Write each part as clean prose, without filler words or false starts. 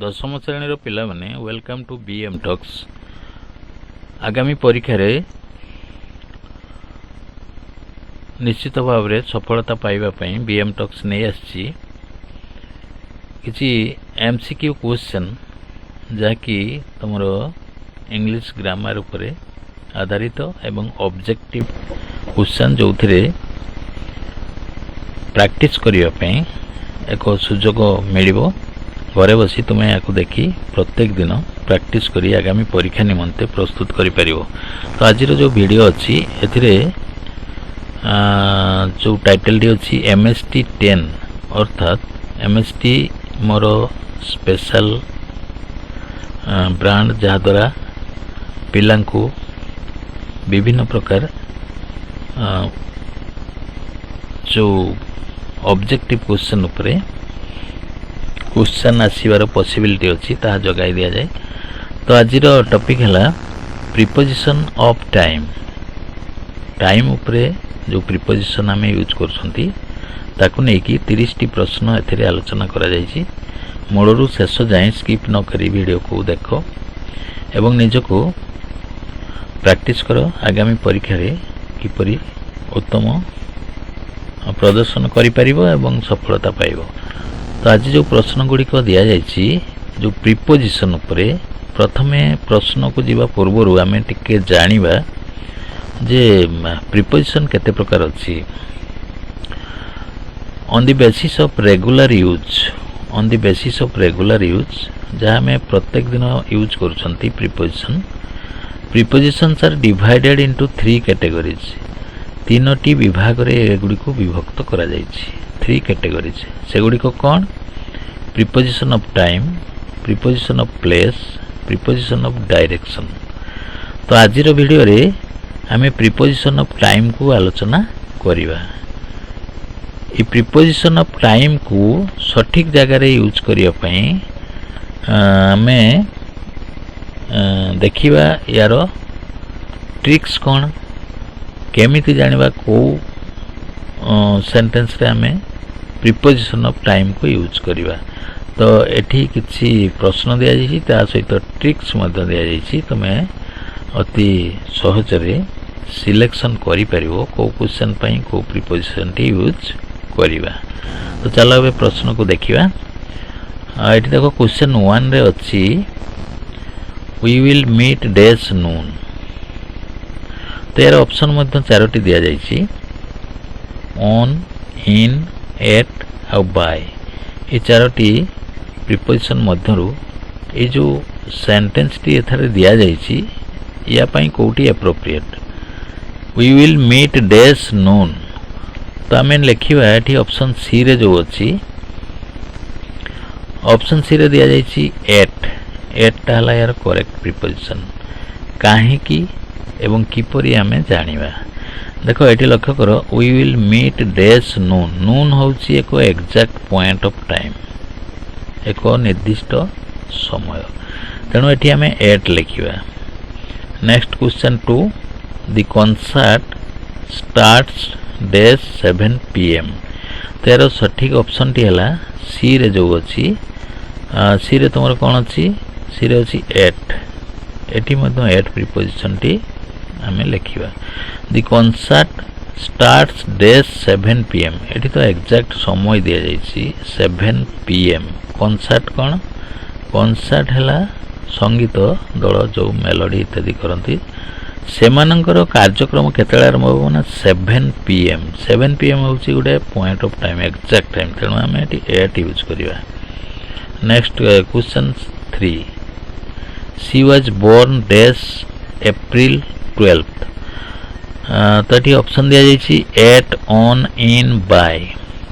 दशम श्रेणी पिला माने वेलकम टू बीएम टॉक्स। आगामी परीक्षा रे निश्चित भाव में सफलता पाइबा पई बीएम टॉक्स नहीं आसी किसी एमसीक्यू क्वेश्चन जहाँकि तुमर इंग्लिश ग्रामर उपरे आधारित एवं ऑब्जेक्टिव क्वेश्चन जो थे प्रैक्टिस करने एक सुजोग मिल घरे बसी तुम्हें या देखी प्रत्येक दिन प्रैक्टिस करी आगामी परीक्षा निमंते प्रस्तुत करि परिबो। तो आज जो वीडियो अच्छी एथिरे जो टाइटल टी अच्छी एमएसटी 10 अर्थात एमएसटी मोर स्पेशल ब्रांड जहाँ द्वारा पिला विभिन्न प्रकार जो ऑब्जेक्टिव क्वेश्चन उपरे क्वेश्चन आसबार पॉसिबिलिटी अच्छी ता जगाई दिया जाए। तो आज टॉपिक है प्रीपोजिशन ऑफ टाइम। टाइम उपरे जो प्रीपोजिशन आम यूज करछंती ताकु नहीं कि 30 टी प्रश्न एथिरे आलोचना करा जायछि। मूलरू शेष जाए स्किप न करी वीडियो को देख एवं निजको प्रैक्टिस करो आगामी परीक्षा रे किपरि उत्तम प्रदर्शन करि परिबो एवं सफलता पाइबो। तो आज जो प्रश्न गुड़िक दि जाइए जो प्रीपोजिशन उपरे प्रथमे प्रश्न को जीवा पूर्व आम टिके जानिबा जे प्रीपोजिशन केते प्रकार अच्छी। On the basis of regular use जहाँ आम प्रत्येक दिन यूज करछंती prepositions are divided into 3 categories. 3टी विभाग रे एगुडी को विभक्त करा जाइछि। 3 कैटेगरीज से गुड़िक कौन? Preposition of time, preposition of place, preposition of direction. तो आज वीडियो रे आमे प्रीपोजिशन ऑफ टाइम को आलोचना करिबा। ई प्रीपोजिशन ऑफ टाइम को सठिक जगह रे यूज करिया पई आमे देखिबा यार ट्रिक्स कौन, केमिति जानिबा को सेंटेंस रे आमे प्रीपोजिशन ऑफ टाइम को यूज करिबा। तो एठी किछि प्रश्न दिया जाइछि ता सहित ट्रिक्स मध्य दिया जाइछि। तमे अति सहज रे सिलेक्शन करि परिबो को क्वेश्चन पई को प्रीपोजिशन टी यूज करिबा। तो चलो अब प्रश्न को देखिबा। एठी देखो क्वेश्चन 1 रे अछि we will meet dash noon. तो यार ऑप्शन मध्य 4टी दिया जाइछि ऑन, इन, एट और बाय। ये 4टी प्रीपोजिशन मध्यरु ये जो सेंटेंस टी एथारे दिया जाइछि या पई कोटी appropriate. We will meet dash noon. तो आम लिखिबा एठी ऑप्शन सी रे जो अछि ऑप्शन सी रे दिया जाइछि एट। एट हला यार करेक्ट प्रीपोजिशन। काहे की एवं किपरि आमे जानिबा देखो ये लक्ष्य कर we will meet dash noon. Noon हूँ एक एक्जाक्ट पॉइंट ऑफ टाइम, एक निर्दिष्ट समय। तेणु ये आम एट लिखा। Next question 2 the concert starts dash 7 PM। तो यार सठिक ऑप्शन टी है सी रे जो अच्छी सी रे तुम कौन अच्छी सी रे अच्छी एट। एटी एट प्रीपोजिशन टी आम लिखा। The concert starts dash 7 PM। एटी तो एक्जाक्ट समय दिया जाइछि 7 PM। कॉन्सर्ट कौन? कॉन्सर्ट है संगीत दल जो मेलोडी इत्यादि करती सेमानंकर कार्यक्रम केतळे आरंभ हो ना 7 PM। 7 PM हूँ गोटे point of time, exact time. तेणु आम ये एट यूज करवा। Next question 3 she was born dash April 12। तो ये ऑप्शन दिया जाइछि एट, ऑन, इन, बाय।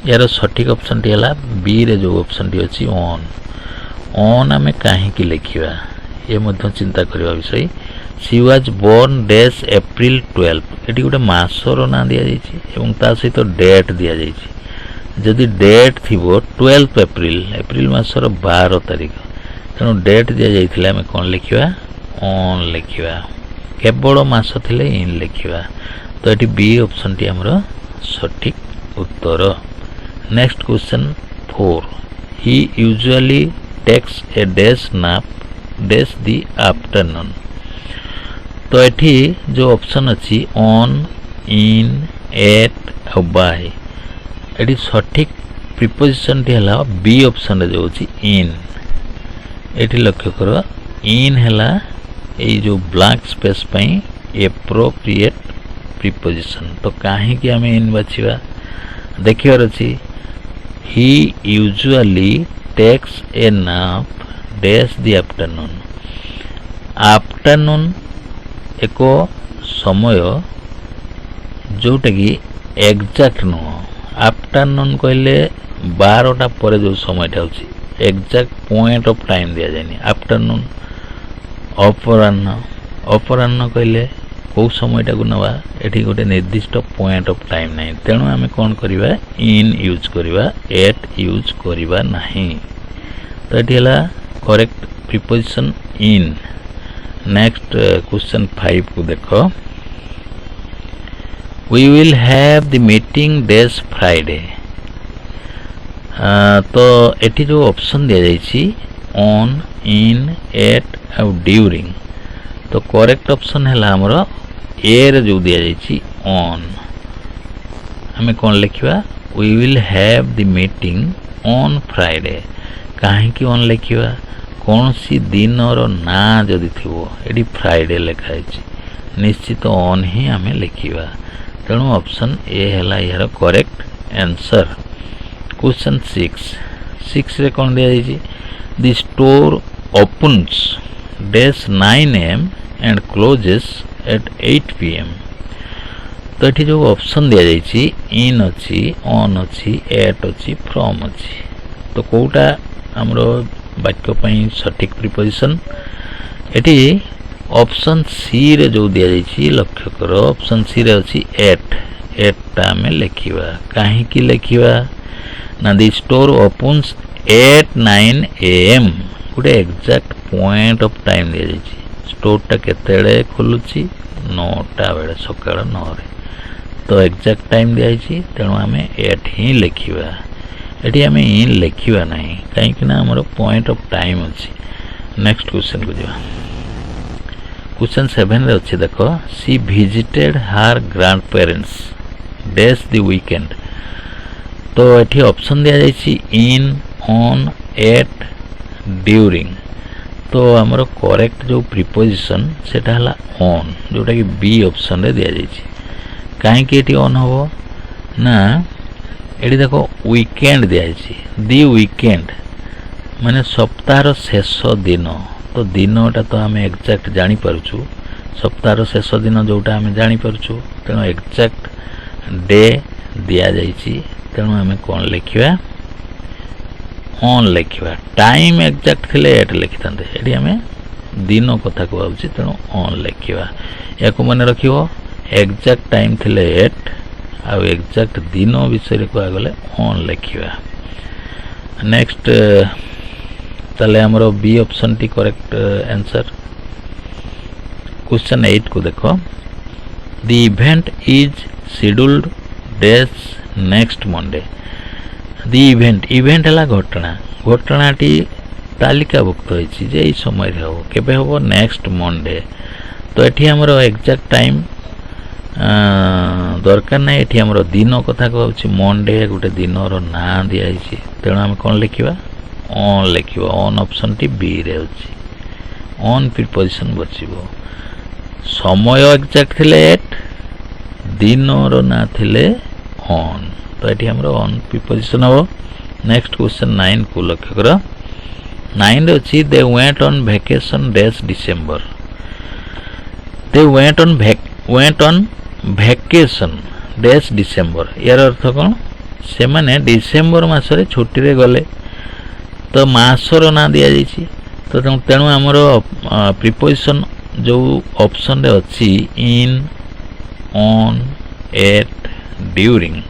यार सठिक ऑप्शन टी है बी रे जो ऑप्शन टी अच्छी ऑन। ऑन आम कहीं लिखा ये मध्य चिंता करने विषय। She was born dash April 12। ये गोटे मासर ना दि जाइछि ता सहित डेट दि जाइछि। जदि डेट थी 12 एप्रिल, एप्रिल मासर 12 तारिख, तेणु डेट दि जाइथिले आम कौन लिखा ऑन लिखा। केवल मास थिले इन लिखा। तो ये बी ऑप्शन टी आमर सठिक उत्तर। Next question 4 he usually takes a day's nap days the afternoon। तो एठी जो ऑप्शन अच्छी ऑन इन एट और बाय एठी सठिक प्रिपोजिशन टी हला बी ऑप्शन रे जो अछि इन। एठी लक्ष्य करो इन हला ए जो ब्लैंक स्पेस पई एप्रोप्रिएट प्रिपोजिशन। तो काहे कि हमें इन बचिवा देखिवर अछि he usually takes a nap dash the afternoon. Afternoon एको समय जोटा कि एग्जैक्ट नुह। आफ्टरनून कहले 12टा पर जो समयटा होची एग्जैक्ट पॉइंट ऑफ टाइम दिया जायनि। आफ्टरनून अपराह्न अपराह्न कहले को समयटा को नवा एठी गोटे निर्दिष्ट पॉइंट ऑफ टाइम नहीं तेणु आमे कोन करिवा इन यूज करिवा एट यूज करिवा नहीं। तो एठी हला correct preposition in. Next question 5 को देखो we will have the meeting dash Friday. तो एठी जो ऑप्शन दिया जायछि ऑन इन एट और ड्यूरिंग तो करेक्ट ऑप्शन है हमरो ए रे जो दिया जायछि ऑन। हमें कौन लिखिवा we will have the meeting on Friday. काहे कि ऑन लिखिवा कौन सी दिन रो ना जदि थिवो एडी फ्राइडे लिखा है निश्चित ऑन ही हमें लिखिवा तेणु ऑप्शन ए हैला यार करेक्ट आंसर। क्वेश्चन 6 रे कौन दिया जायछि the store opens dash 9 AM and closes at 8 PM। तो ये जो ऑप्शन दिया जायछि इन अच्छी ऑन अच्छी एट अच्छी फ्रॉम अच्छी तो कोटा हमरो वाक्य पई सठिक प्रिपोजिशन एटी ऑप्शन सी रे जो दिया जायछि लक्ष्य करो ऑप्शन सी रे अच्छी एट टा में लिखिवा। काहे कि लिखिवा ना the store opens eight 9 AM गोटे एग्जैक्ट पॉइंट ऑफ टाइम दिया जायछि स्टोर टा केतेले खोलुछि 9टा बेले सकाळ 9 रे तो एग्जैक्ट टाइम दिया जायछि तेणु आमे एट ही लिखिवा। एटी आमे इन लिखिवा नहीं काहे कि ना हमरो पॉइंट ऑफ टाइम अछि। नेक्स्ट क्वेश्चन को दिवा क्वेश्चन 7 रे अछि देखो she visited her grandparents dash the weekend. तो एठी ऑप्शन दिया जायछि इन ऑन एट ड्यूरिंग तो हमरो करेक्ट जो प्रिपोजिशन सेटा हला ऑन जोटा कि बी ऑप्शन रे दिया जायछि। काहे कि एठी ऑन होबो ना एठी देखो वीकेंड दिया जायछि दी वीकेंड माने सप्ताहर शेष दिन तो दिनटा तो हमें एग्जैक्ट जानि परछु सप्ताहर शेष दिन जोटा हमें जानि परछु तेणु एग्जैक्ट डे दिया जायछि तेणु हमें कोन लिखिवा ऑन लिखिवा। टाइम एग्जैक्ट थिले एट लिखिथांते एठी हमें दिन कथा को आउछि तेणु ऑन लिखिवा। याको माने रखिवो एग्जैक्ट टाइम थिले एट आ एग्जैक्ट दिन विषय को आगले ऑन लिखिवा। नेक्स्ट ताले हमरो बी ऑप्शन टी करेक्ट आंसर। क्वेश्चन 8 को देखो the event is scheduled dash next Monday. The event हला घटनाटी तालिकाभुक्त होइछि जे ई समय रे हो केबे हो नेक्स्ट मंडे। तो एठी हमरो एग्जैक्ट टाइम दरकार ना एठी हमरो दिन कथा कहउछि मंडे गोटे दिन रो ना दिया आइछि तेणु हम कोन लिखिबा ऑन लिखिबा। ऑन ऑप्शन टी बी रे होछि ऑन प्रिपोजिशन बचिबो समय एग्जैक्ट थिले एट दिन रो ना थिले ऑन तो एठी हमरो ऑन प्रिपोजिशन हो। नेक्स्ट क्वेश्चन 9 को लक्ष्य करो 9 रे अछि they went on vacation days December. They went on vacation days December यार अर्थ कोन से माने डिसेंबर मास रे छुट्टी रे गले तो मासर ना दिया जायछि तो तेणु हमरो प्रिपोजिशन जो ऑप्शन रे अछि इन ऑन एट ड्यूरिंग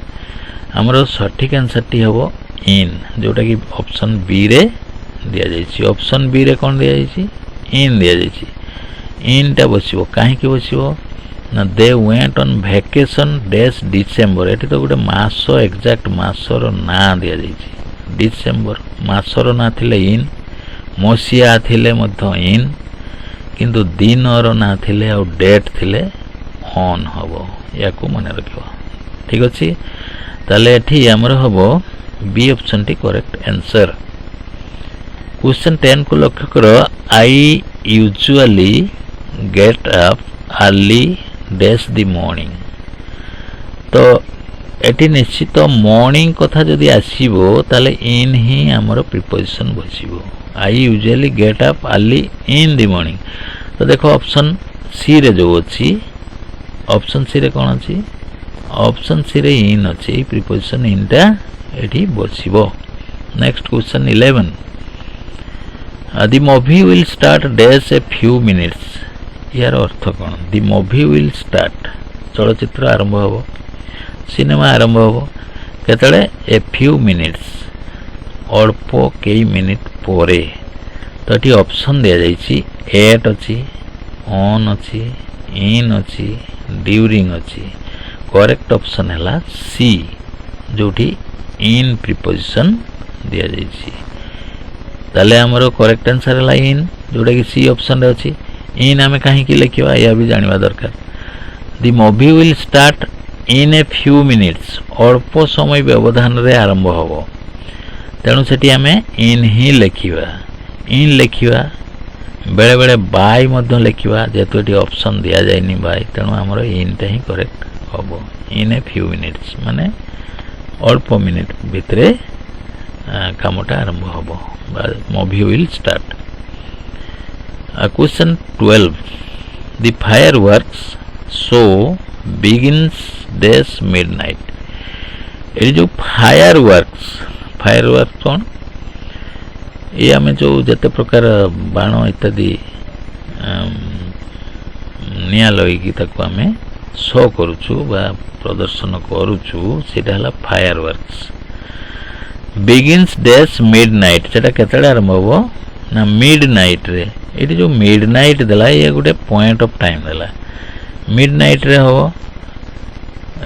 हमरो सठिक आंसर टी हबो इन जोटा कि ऑप्शन बी रे दिया जायछि। ऑप्शन बी रे कोन दिया जायछि इन दिया जायछि इन टा बसिबो काहे कि बसिबो ना they went on vacation days December एठी तो गोटे मास एग्जैक्ट मासर ना दिया जायछि डिसेंबर मासर ना थिले इन मसीहा थिले मध्य इन किंतु दिनर ना थिले और डेट थिले ऑन हबो या को मन रखिबो ठीक अछि ताले एठी हमर हबो बी ऑप्शन टी करेक्ट आंसर क्वेश्चन 10 को लक्ष्य करो I usually get up early dash the morning तो एटी निश्चित मॉर्निंग कथा जदि आसीबो ताले इन ही हमर प्रीपोजिशन बसिबो I usually get up early in the morning तो देखो ऑप्शन सी रे जो अछि ऑप्शन सी रे कोन अछि ऑप्शन सी रे इन अछि प्रीपोजिशन इन टा एठी बसिबो next question 11 the movie will start dash a few minutes यार अर्थ कोन द मूवी विल स्टार्ट चलचित्र आरंभ हो सिनेमा आरंभ हो केतले ए फ्यू मिनिट्स अल्प कई मिनिट पोरे तो ये ऑप्शन दिया जाइछि एट अछि ऑन अछि इन अछि ड्यूरिंग अछि करेक्ट ऑप्शन हैला सी जोठी इन प्रीपोजिशन दिया जाइछि ताले हमरो करेक्ट आंसर हैला इन जोटा कि सी ऑप्शन रे अछि इन आमे काहे कि लिखिबा या भी जानिबा दरकार the movie will start in a few minutes अल्प समय व्यवधान रे आरंभ होबो तेणु सेठी आमे इन ही लिखिबा इन लिखिबा बेले बेले बाय मध्य लिखिबा जेतु एटी ऑप्शन दिया जायनी बाय तेणु हमरो इन टा ही करेक्ट होबो इन ए फ्यू मिनिट्स माने अल्प मिनिट भितरे कामटा आरंभ होबो movie will start question 12 the fireworks show begins dash midnight ये जो फायरवर्क्स कौन ये आम जो जते प्रकार बाण इत्यादि निया लगी ताको आम शो करूछु बा प्रदर्शन करूछु सेटा हला फायरवर्क्स begins dash midnight सेटा केतले आरंभ होबो ना मिडनाइट रे एटी जो मिडनाइट देला ये गोटे पॉइंट ऑफ टाइम देला मिडनाइट रे हो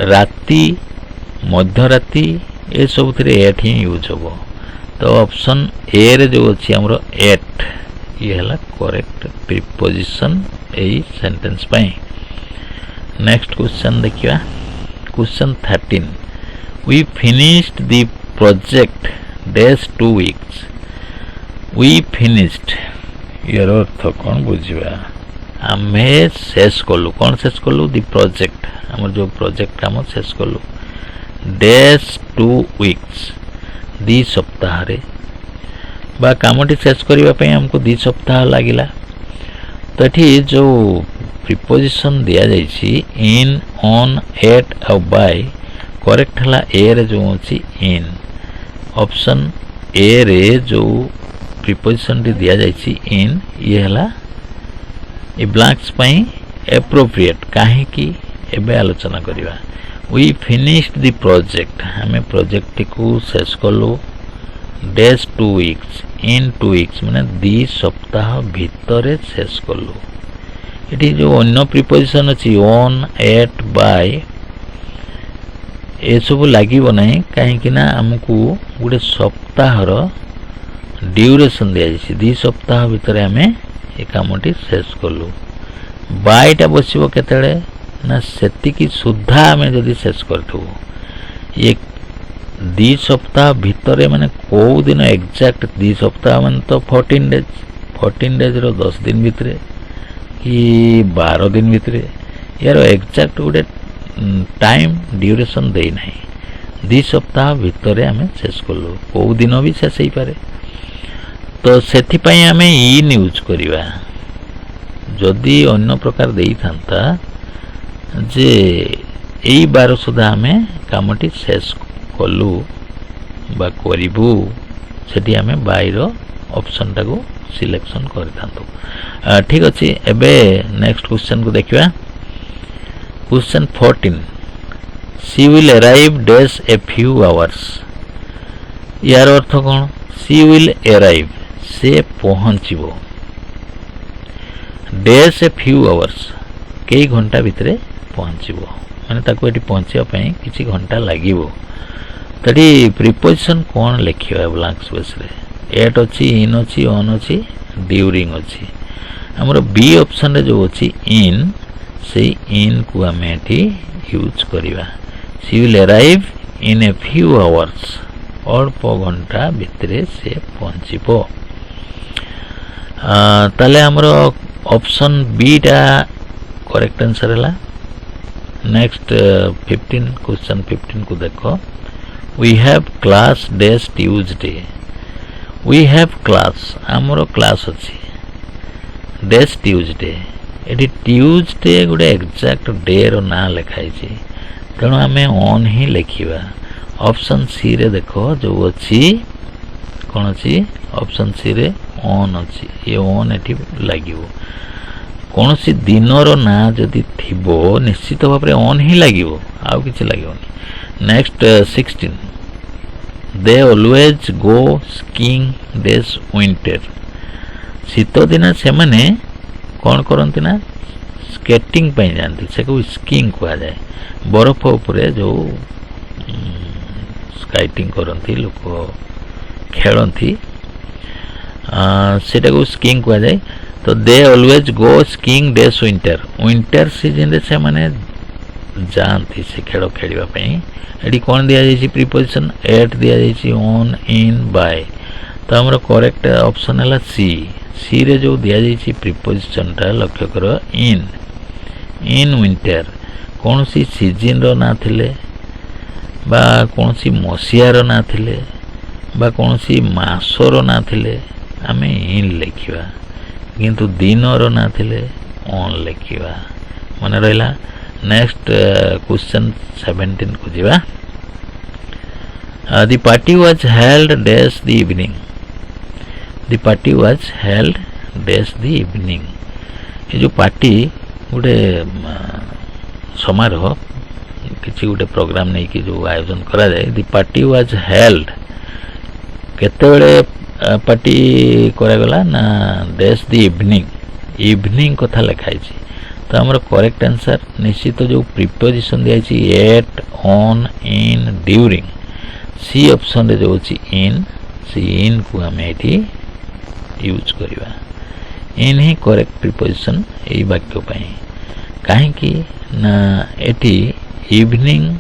राती मध्यराती ए सब थरे एट ही यूज होबो तो ऑप्शन ए रे जो अछि हमरो एट ये हला करेक्ट प्रीपोजिशन ए सेंटेंस पई नेक्स्ट क्वेश्चन देखिया question 13 we finished the project dash 2 weeks we finished यार अर्थ कोन बुझिबा आमे शेष कलु कौन शेष कलु दी प्रोजेक्ट हमर जो प्रोजेक्ट हम शेष कलु डैश 2 वीक्स दी सप्ताह रे बा कामटी शेष करिवा पई हमको दी सप्ताह लागिला तो एठी जो प्रीपोजिशन दिया जाइछि इन ऑन एट और बाय करेक्ट हला ए रे जो अछि इन ऑप्शन ए रे जो प्रीपोजिशन दिया जाइछि इन ये हला ए ब्लैंक्स पई एप्रोप्रिएट काहे कि एबे आलोचना करिवा वी फिनिश्ड द प्रोजेक्ट हमें प्रोजेक्ट को शेष करलो डैश 2 वीक्स इन 2 वीक्स माने 2 सप्ताह भीतर शेष करलो एटी जो अन्य प्रीपोजिशन अछि ऑन एट बाय ए सब लागिबो नै काहे कि ना हमकु गुडे सप्ताह रो ड्यूरेशन दिया जाइछि 2 सप्ताह भीतर हमें ए कामटी शेष कलु बायटा बसिबो केतळे ना सेति की सुद्धा हमें जदी शेष करथु ये 2 सप्ताह भीतर माने को दिन एग्जैक्ट 2 सप्ताह मन तो 14 डेज रो 10 दिन भीतर कि 12 दिन भीतर यार एग्जैक्ट गुडे टाइम ड्यूरेशन देई नाही 2 सप्ताह भीतर हमें शेष कलु को दिन भी शेष ही पारे तो सेथि पई हमें इन यूज करिवा जदि अन्य प्रकार देई थांता जे एई बार सुधा हमें कामटी शेष कलु बा करिबु सेठी हमें बाइरो ऑप्शन टाको सिलेक्शन कर थांतो ठीक अछि एबे नेक्स्ट क्वेश्चन को देखिबा question 14 she will arrive dash a few hours यार अर्थ कोन शी विल अराइव से पहुंचबो डैश ए फ्यू आवर्स कई घंटा भितरे पहुंचबो माने ताको एटी पहुंचिया पई किछि घंटा लागिबो तडी प्रीपोजिशन कोन लिखिबा ब्लैंक स्पेस रे एट अच्छी इन अच्छी ऑन अच्छी ड्यूरिंग अच्छी हमरो बी ऑप्शन रे जो अच्छी इन से इन को आम एठी यूज करिवा she will arrive in a few hours अल्प घंटा भितरे से पहुँचबो ताले हमरो ऑप्शन बी टा करेक्ट आंसर है नेक्स्ट 15 क्वेश्चन 15 को देखो we have class dash Tuesday we have class हमरो क्लास अच्छी डेज ट्यूजडे एटी ट्यूजडे गोटे एक्जाक्ट डे रो ना लिखाई तेणु आम ऑन ही लिखा ऑप्शन सी रे देखो जो अच्छी कौन अच्छी ऑप्शन सी रे ऑन अच्छी ये ऑन एटी लगे कौन सी दिन ना जदि थिबो निश्चित भाव में ऑन ही लगे आउ किसी लगे next 16 they always go skiing days winter शीत दिन से माने कौन करती ना स्केटिंग पे जाती से स्कीइंग कहा जाए बरफ उपरे जो स्काइटिंग करती लोक खेलती सेटा को स्कीइंग कहा जाए तो they always go skiing days winter winter season रे से माने जानती से खेल खेलिबा पई एडी कोन दिया जाई प्रीपोजिशन एट दिया जाई ऑन इन बाय तो हमर करेक्ट ऑप्शन है सी सी रे जो दिया जाई प्रीपोजिशन टा लक्ष्य करो इन विंटर कौन सी सीजन रो ना थिले बा कौन सी मसिया रो ना थिले बा कौन सी मासो रो ना थिले आमे इन लिखिबा किंतु दिन रो ना थिले ऑन लिखिबा मन रहिला नेक्स्ट क्वेश्चन 17 को जीवा the party was held days the evening the party was held days the evening ये जो पार्टी गोटे समारोह किसी गोटे प्रोग्राम नहीं कि जो आयोजन करा जाए द पार्टी वाज हेल्ड केते बेले पार्टी करागला ना डेज द इवनिंग इवनिंग कथा लिखाई तो हमारा करेक्ट आंसर निश्चित जो प्रीपोजिशन दिखाई at on in during C option रे जो अछि इन सी इन को हम एठी यूज करवा इन ही करेक्ट प्रीपोजिशन ए वाक्य पई काहे कि ना एठी इवनिंग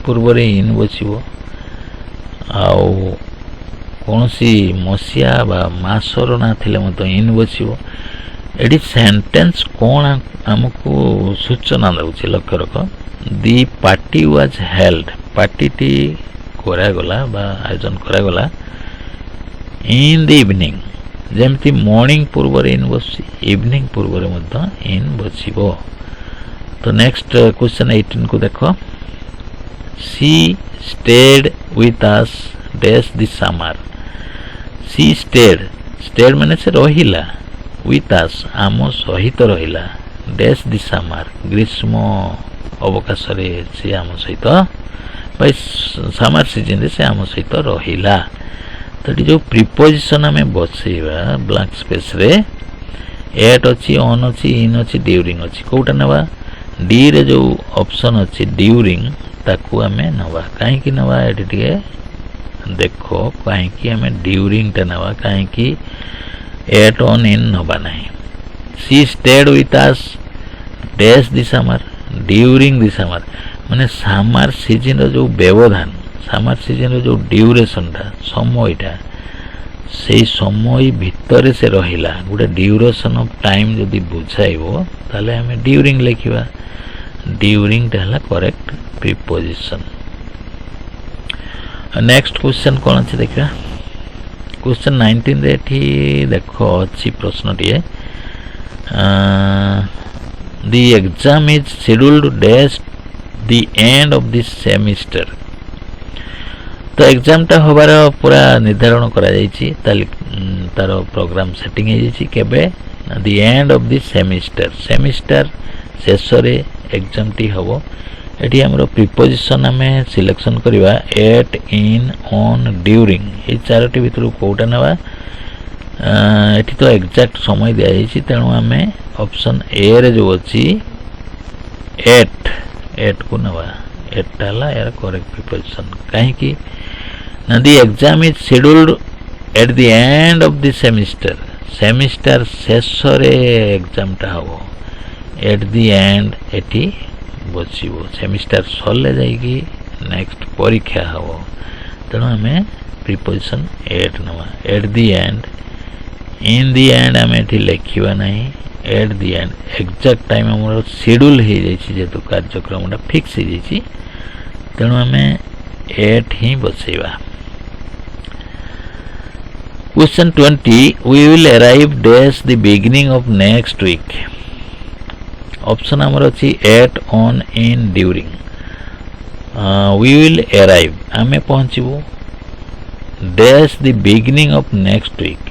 पूर्व रे इन बसिबो आउ कौन सी मसिया बा मासर ना थिले मत इन बसिबो एडी सेंटेंस कौन हमको सूचना दउछि लक्ष्य रख दी पार्टी वाज हेल्ड पार्टी टी करा गला बा आयोजन करा गला इन द इवनिंग जेमती मॉर्निंग पूर्व रे इन बसी इवनिंग पूर्व रे मत इन बसिबो तो नेक्स्ट क्वेश्चन 18 को देखो she stayed with us dash the summer she stayed माने से रहिला विथ अस आम सहित रहिला डेज द समर ग्रीष्म अवकाश रे से आम सहित भाई समर सीजन रे से आम सहित रहिला तो जो प्रीपोजिशन हमें बसेबा ब्लैंक स्पेस रे एट अच्छी ऑन अच्छी इन अच्छी ड्यूरिंग अच्छी कोटा नवा डी रे जो ऑप्शन अच्छी ड्यूरिंग ताकू हमें नवा कहीं की नवा एटी टिके देखो कहीं हमें ड्यूरिंग टा नवा कहीं एट ऑन इन नवा नहीं she stayed with us dash the summer during the summer माने समर सीजन रो जो व्यवधान समर सीजन रो जो ड्यूरेशन टा समयटा से समय भितर से रहिला गोटे ड्यूरेशन ऑफ टाइम जदि बुझाइबो ताले हमें ड्यूरिंग लिखिबा ड्यूरिंग टा हला करेक्ट प्रीपोजिशन नेक्स्ट क्वेश्चन कौन अच्छे देखा क्वेश्चन 19 रे थी देखो अच्छी प्रश्न टिए the exam is scheduled dash the end of this semester तो एग्जाम टा होबार पूरा निर्धारण करा जायछि तार प्रोग्राम सेटिंग है जायछि केबे the end of this semester semester शेष रे एग्जाम टी होबो एटी हमरो प्रीपोजिशन हमें सिलेक्शन करवा एट इन ऑन ड्यूरिंग ये चारोटी भितर कोटा नवा एटी तो एग्जैक्ट समय दिया जायछि तेणु हमें ऑप्शन ए रे जो अछि एट को नवा एट हला यार करेक्ट प्रीपोजिशन काहे कि ना the exam is scheduled at the end of the semester semester शेष रे एग्जाम टा हबो एट द एंड एटी बसिबो सेमिस्टर सरले जाइकी नेक्स्ट परीक्षा हबो तेणु आमे प्रीपोजिशन एट नवा at the end in the end आमे एटी लिखिबा नाही at the end exact time हमर शेड्यूल हे जाइछि जेतु कार्यक्रमटा फिक्स हे जाइछि तेणु आमे एट ही बसेबा Question 20 we will arrive dash the beginning of next week option हमर अछि at on in during we will arrive आमे पहुंचबो dash the beginning of next week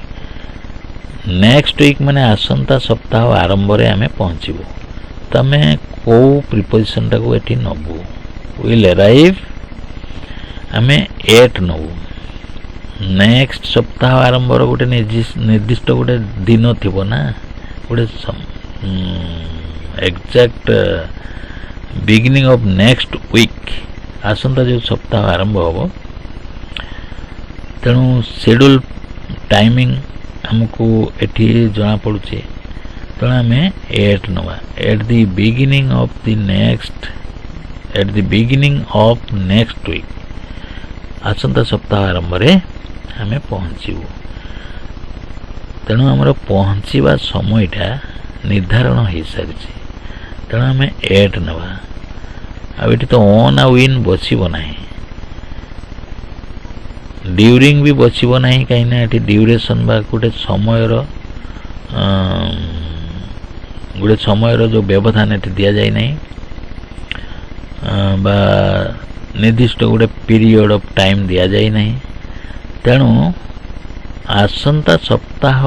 माने आसंता सप्ताह आरंभ रे आमे पहुंचबो तमे को प्रीपोजिशन टाको एठी नबो will arrive आमे at नबो नेक्स्ट सप्ताह आरंभ गोटे निर्दिष्ट गोटे दिन थिबो ना गोटे exact beginning of next week आसंता जो सप्ताह आरंभ होबो तेणु शेड्यूल टाइमिंग हमको एठी जना पड़ुचे तेणु आमे एट नवा at the beginning of next week आसंता सप्ताह आरंभ रे आमे पहुंचीबू तेणु आमर पहुंचीबा समयटा निर्धारण हो सारी तेणु आमे एट नवा आठी तो ऑन आ विन बसब ना ड्यूरिंग भी बसब ना कहीं ड्यूरेशन बा गोटे समयर जो व्यवधान ये दि जाए ना बा निर्दिष्ट गोटे पीरियड ऑफ टाइम दि जाए ना तेणु आसंता सप्ताह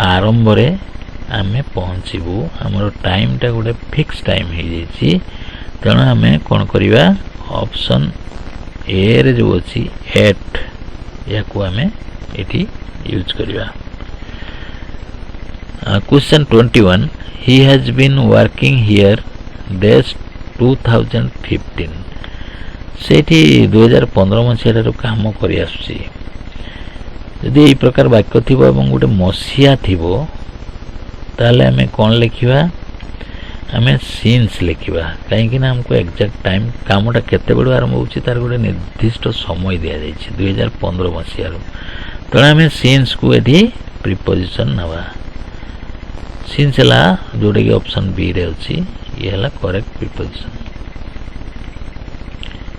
आरंभ रे आमे पहुंचीबू हमर टाइम टा गोटे फिक्स टाइम हो जाइछि तेणु आमे कोन करिवा ऑप्शन ए रे जो अछि एट या को आमे एठी यूज करिवा question 21 he has been working here dash 2015 सेठी 2015 मसिया काम करि आसुछि यदि यही प्रकार वाक्य थी गोटे मसीहा थी ताले आमे कौन लिखा आमे सीन्स लिखा कहीं हमको एक्जाक्ट टाइम कामटा केते बेलू आरंभ होछि तार गोटे निर्दिष्ट समय दिया जाइछि 2015 मसीहा तेणु आमे सीन्स को एठी प्रीपोजिशन नवा सीन्स हला जोटे कि ऑप्शन बी रे अछि ये हला correct preposition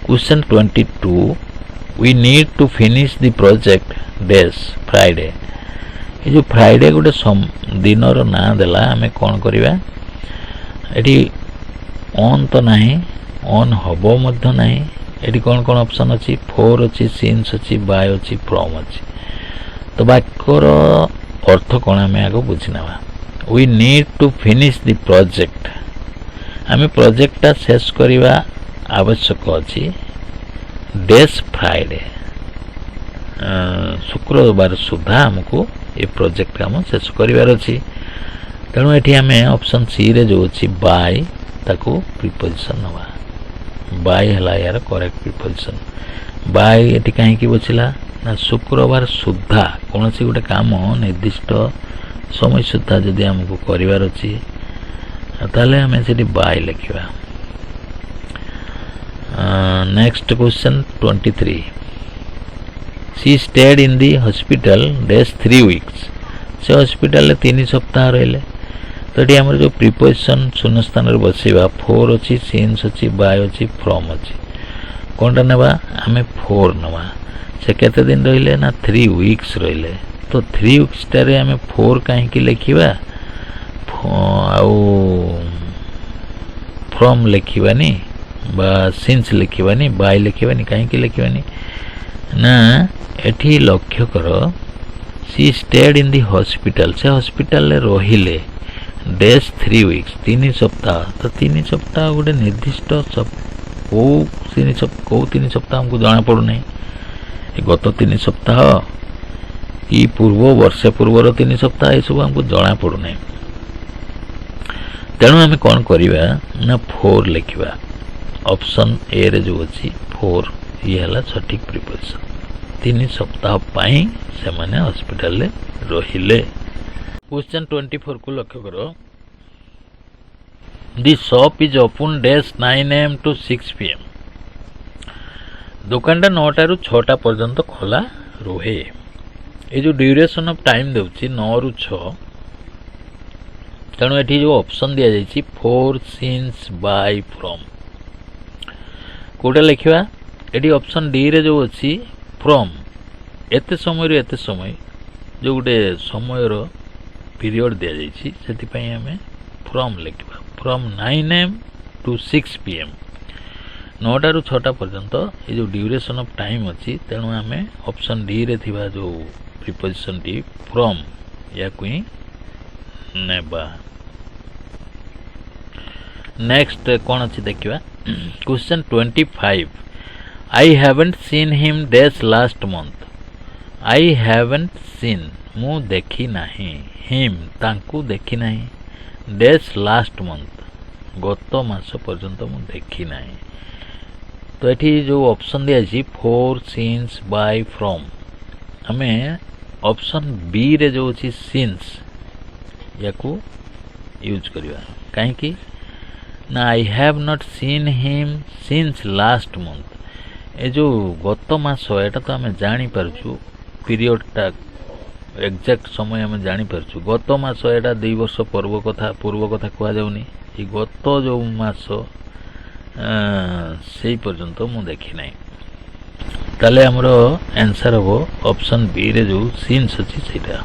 question 22 we need to finish the project days Friday ये जो फ्राइडे गोटे दिन ना देला आमे कौन करिवा एटी ऑन तो नहीं ऑन हबो मध्य नहीं एटी कौन कौन ऑप्शन अछि फोर अछि सिंस अछि बाय अछि फ्रॉम अछि तो वाक्यर अर्थ कौन आमे आगो बुझिनावा we need to finish the project आमे प्रोजेक्ट ता शेष करिवा आवश्यक अछि डेज फ्राइडे शुक्रवार सुधा हमको ये प्रोजेक्ट काम शेष करिवार अछि तेणु एठी आमे ऑप्शन सी रे जो अछि बाय ताको प्रीपोजिशन नवा बाय हला यार करेक्ट प्रीपोजिशन बाय एठी काहे की बचिला ना शुक्रवार सुधा कोनसी गोटे काम निर्दिष्ट समय सुधा जदि हमको करिवार अछि ताले हमें सेठी बाय लिखिबा next question 23 she stayed in the hospital dash 3 weeks से हॉस्पिटल 3 सप्ताह रहिले तो ये हमर जो प्रीपोजिशन शून्य स्थान रे बसिबा फोर अछि सिंस अछि बाय अछि फ्रॉम अछि कोनटा नेबा हमें फोर नवा से केते दिन रहिले ना 3 वीक्स रहिले तो 3 वीक्स टारे हमें फोर काहे की लिखिबा आउ फ्रॉम लिखिबानी बा सिंस लिखिबानी बाय लिखिबानी काहे की लिखिबानी ना एठी लक्ष्य करो सी स्टेड इन दी हॉस्पिटल से हॉस्पिटल ले रहिले डेज 3 वीक्स 3 सप्ताह तो 3 सप्ताह गोटे निर्दिष्ट को 3 सप्ताह हमको जाना पड़ू नहीं गत 3 सप्ताह कि पूर्व वर्ष पूर्वर 3 सप्ताह ये सब हमको जाना पड़ू नहीं तेणु आम कौन करवा ना फोर लिखा ऑप्शन ए रे जो अच्छी फोर ये है सठिक प्रिपोजिशन 3 सप्ताह पाई से माने हॉस्पिटल रे रहिले। क्वेश्चन 24 को लक्ष्य करो। The shop is open days 9 AM to 6 PM। दुकानटा 9 ରୁ 6ଟା पर्यंत खोला रुहे। ये जो ड्यूरेशन ऑफ टाइम देउची 9 ରୁ 6, तेणु एठी जो ऑप्शन दिया जाइछि फोर सिंस बाय फ्रॉम, कोटा लिखिबा एठी ऑप्शन डी रे जो अछि फ्रॉम, एते समय रे एते समय जो गुटे समय रो पीरियड दिया जाइछि सेति पई हमें फ्रॉम लिखिबा। फ्रॉम 9 AM to 6 PM, 9टा ରୁ 6ଟା पर्यंत ये जो ड्यूरेशन ऑफ टाइम अछि, तेणु हमें ऑप्शन डी रे थिबा जो प्रीपोजिशन टी फ्रॉम या कोई नेबा। नेक्स्ट कौन अच्छी देखिए। Question 25। I haven't seen him days last month. I haven't seen मु देखी नहीं, हिम तांकू देखी नहीं, डेज लास्ट मंथ गत मास पर्यंत मु देखी नहीं। तो ये जो ऑप्शन दिया जी फोर सिंस बाय फ्रॉम, हमें ऑप्शन बी रे जो अच्छी सिंस या को यूज करिया। कहीं ना I have not seen him since last month, ये जो गत मास एटा तो आम जानी पारछु पीरियडटा एग्जैक्ट समय आम जानी पारछु। गत मास एटा 2 वर्ष पूर्व कथा कह जाउनी, ये गत जो मास से पर्यंत मु देखी नहीं। ताले हमरो आंसर हो ऑप्शन बी रे जो सिंस अछि सेटा।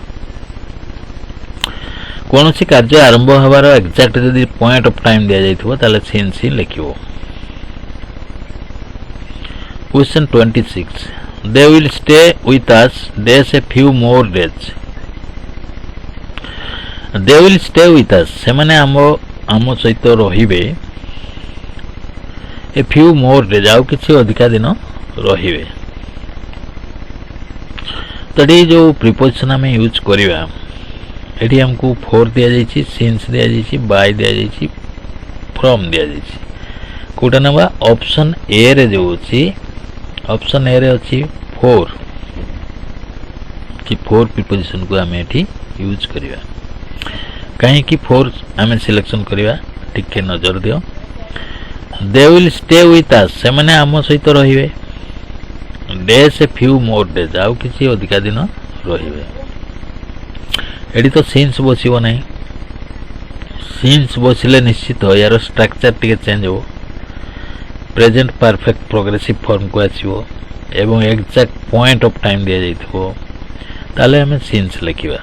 कौन सी कार्य आरंभ हबार एक्जाक्ट जदि पॉइंट ऑफ टाइम दिया जाइथिबो ताले सिंस ही लिखिबो। Question 26। They will stay with us dash a few more days. They will stay with us, से माने आम सहित रहिबे ए फ्यू मोर डेज, आउ किछि अधिका दिन रहिबे। तो ये जो प्रीपोजिशन हम यूज करिवा, एठी हमको फोर दिया जाइछि, सिंस दिया जाइछि, बाय दिया जाइछि, फ्रॉम दिया जाइछि। कोटा नबा ऑप्शन ए रे जो अछि, ऑप्शन ए रे अछि फोर, कि फोर प्रीपोजिशन को हम एठी यूज करिवा। कहीं कि फोर हमें सिलेक्शन करिवा, टिके नजर दियो। दे विल स्टे विथ अस, से माने हम सहित रहिबे। Days a few more days, आउ किछि अधिका दिन रहिबे। एडी तो सिंस बसिबो नहीं, सिंस बसिले निश्चित यार स्ट्रक्चर टिके चेंज हो, प्रेजेंट परफेक्ट प्रोग्रेसिव फॉर्म को आसीबो एवं एग्जैक्ट पॉइंट ऑफ टाइम दिया जाइथिबो, ताले हमें सिंस लिखिबा।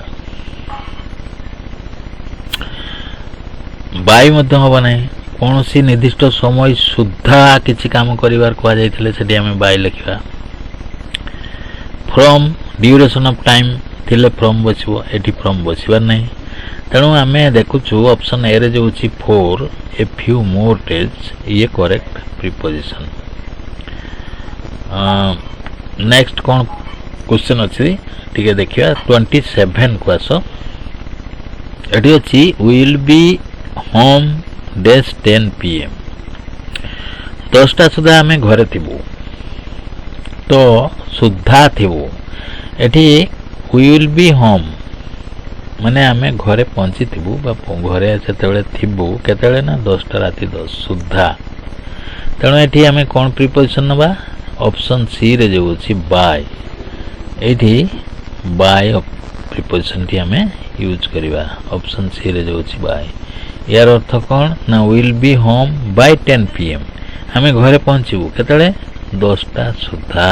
बाय मध्य होबा नहीं, कोनोसी निर्दिष्ट समय सुद्धा किछि काम करिवार को जाइथिले सेठी हमें बाय लिखिबा। फ्रॉम ड्यूरेशन ऑफ टाइम थिले फ्रॉम बसिबो, एठी फ्रॉम बसिबार नहीं, तेणु आम देखुछु ऑप्शन ए रे जो अछि फोर ए फ्यू मोर डेज, ये करेक्ट प्रीपोजिशन। नेक्स्ट कौन क्वेश्चन अच्छी टिके देखिया। 27 को आस। एठी अछि will be home days 10 PM, 10टा सुधा आम घरे थिबु, तो सुधा थिबु। एठी विल बी होम माने आमे घरे पहुंची थिबु बा घरे सेतेबेले थिबु केतेबेले ना 10टा राति 10 सुधा। तेणु एठी आमे कोन प्रीपोजिशन नबा, ऑप्शन सी रे जो अछि बाय, एठी बाय प्रीपोजिशन टी आमे यूज करिवा। ऑप्शन सी रे जो अछि बाय, यार अर्थ कोन ना will be home by 10 PM, आमे घरे पहुंचीबु केतेबेले 10टा सुधा,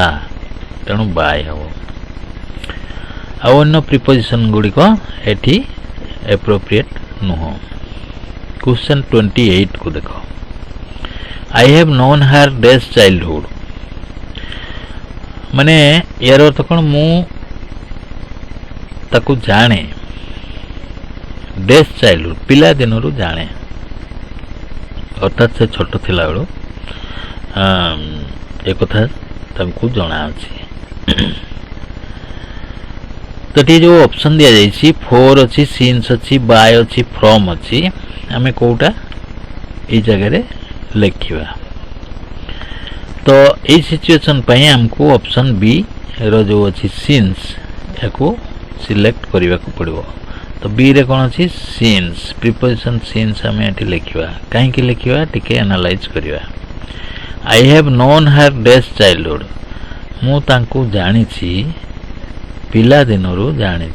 तेणु बाय हो। अन्य प्रीपोजिशन गुड़ी को एठी एप्रोप्रिएट नुह। क्वेश्चन 28 को देखो। I have known her days childhood, माने यार अर्थ कोन मु ताकू जाने, डेज चाइल्डहुड पिला दिन रु जाने, अर्थात से छोट थिला बेलू एक कथा तांकू जଣା अछि। तो ये जो ऑप्शन दिया जाइछि फोर अच्छी, सिंस अच्छी, बाय अच्छी, फ्रॉम अच्छी, आमे कोटा ई जगह रे लिखिबा। तो ये सिचुएशन पई हमको ऑप्शन बी रो जो अच्छी सीन्स याकू सिलेक्ट करने को पड़ो। तो बी रे कौन अच्छी सीन्स प्रिपोजिशन सीन्स आम ये लिखा कहीं लिखा टिके एनालाइज करवा। I have known her days childhood मु तांको जानी पिला दिनरू जानी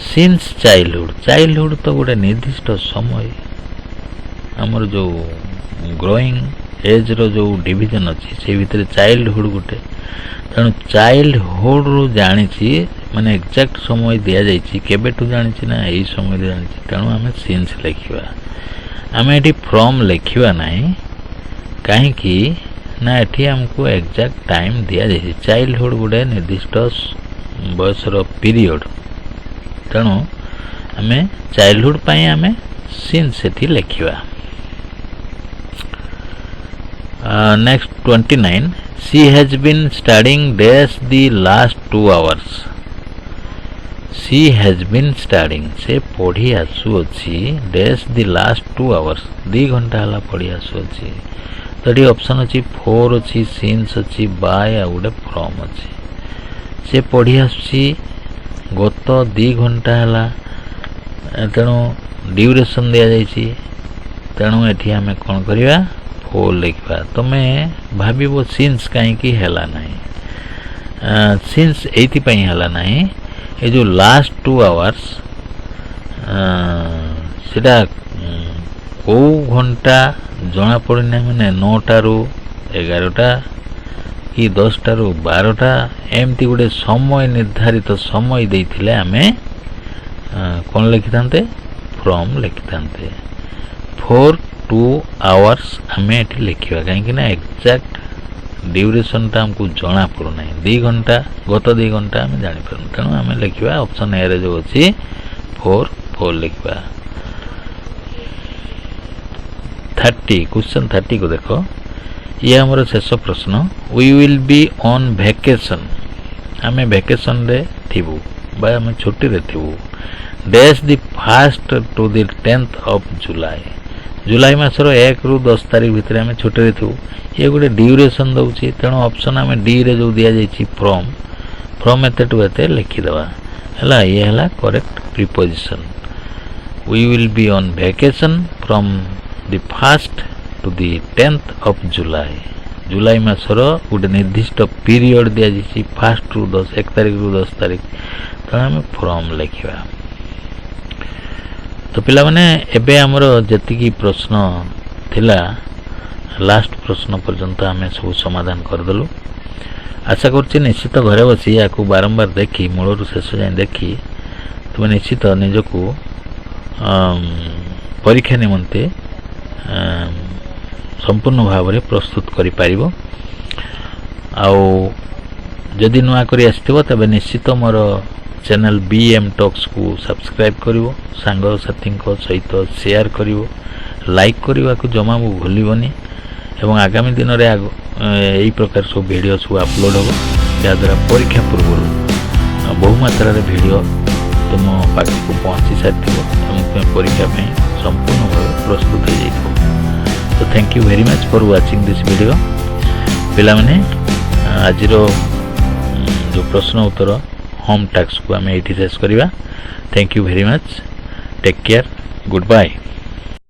सिंस चाइल्डहुड तो गोटे निर्दिष्ट समय आमर जो ग्रोइंग एज रो जो डिवीजन अच्छी से भितर चाइल्डहुड गोटे तेणु चाइल्डहुड रु जानी माने एक्जाक्ट समय दि जाइए केबेठू जानी ना यही समय जानी तेणु आम सिंस लिखा आम ये फ्रॉम लिखा ना कहीं ना ये आमको एक्जाक्ट टाइम दि जाए चाइल्डहुड गोटे निर्दिष्ट बयसर पीरियड तेणु आम चाइल्डहुड आम सिंस एटी लिखा। Next 29 she has been studying dash the last 2 hours she has been studying से पढ़ी आसुअछि डैश दी लास्ट 2 hours 2 घंटा हला पढ़ी आसुअछि। तो ये ऑप्शन अच्छी फोर अच्छी सिंस अच्छी बाय आ गोटे फ्रॉम अच्छी से पढ़ी आसुछि गत 2 घंटा हला तेणु ड्यूरेशन दि जाइए तेणु एठी आम कौन करवा फोर लिखा। तुम्हें भाव सिंस कहीं है ना सिंस ये है ना ये जो लास्ट 2 hours सेटा कौ घंटा जना पड़ना मैंने 9टा रू 11टा कि 10टा रू 12टा एमती गोटे समय निर्धारित समय देते आम कौन लिखि था फ्रॉम लिखि था 4 2 hours आम ये लिखा कहीं एक्जाक्ट ड्यूरेशन टा हमको जना पड़ना 2 घंटा गत 2 घंटा आम जापर तेणु आम लिखा ऑप्शन ए जो अच्छी 4 लिखा। 30 क्वेश्चन 30 को देखो ये हमारा शेष प्रश्न we will be on vacation आम वैकेशन रे थिबू बा आम छुट्टी रे थिबू dash the 1st to the 10th of जुलाई मासर 1 रू 10 तारीख भितर आम छुट्टी रे थिबू ये गोटे ड्यूरेशन दउछि तेणु ऑप्शन आम डी रे जो दिया जाइछि फ्रॉम एते टू एते लिखिदेवा हला ये हला correct preposition we will be on vacation from the 1st to the 10th of जुलाई मासर गोटे निर्दिष्ट पीरियड दि जाइछि 1st रू 10 1 तारीख रू 10 तारीख तेणु आम फ्रॉम लिखा। तो पिला माने एबे हमरो जति प्रश्न थिला लास्ट प्रश्न पर्यंत आम सब समाधान करदेलु। आशा कर निश्चित घरे बसी या बारंबार देखी मूलर शेष जाए देखी तुम निश्चित निजक परीक्षा निमंते संपूर्ण भाव में प्रस्तुत करि जदि नुआ करी आसथिबो तबे निश्चित मोर चैनल BM टॉक्स को सब्सक्राइब करिवो सांग साथी सहित शेयर करिवो लाइक करने को जमा भूलबनी एवं आगामी दिन में यही प्रकार सब वीडियो सब अपलोड हो जहाँद्वारा परीक्षा पूर्व बहुमात्रा वीडियो तुम पाखक पहुँची सारी तुम परीक्षा संपूर्ण भाव प्रस्तुत हो जाए। तो thank you very much for watching this video पिला माने आज जो प्रश्न उत्तर होम टास्क को आम ये शेष करवा। Thank you very much take care good bye.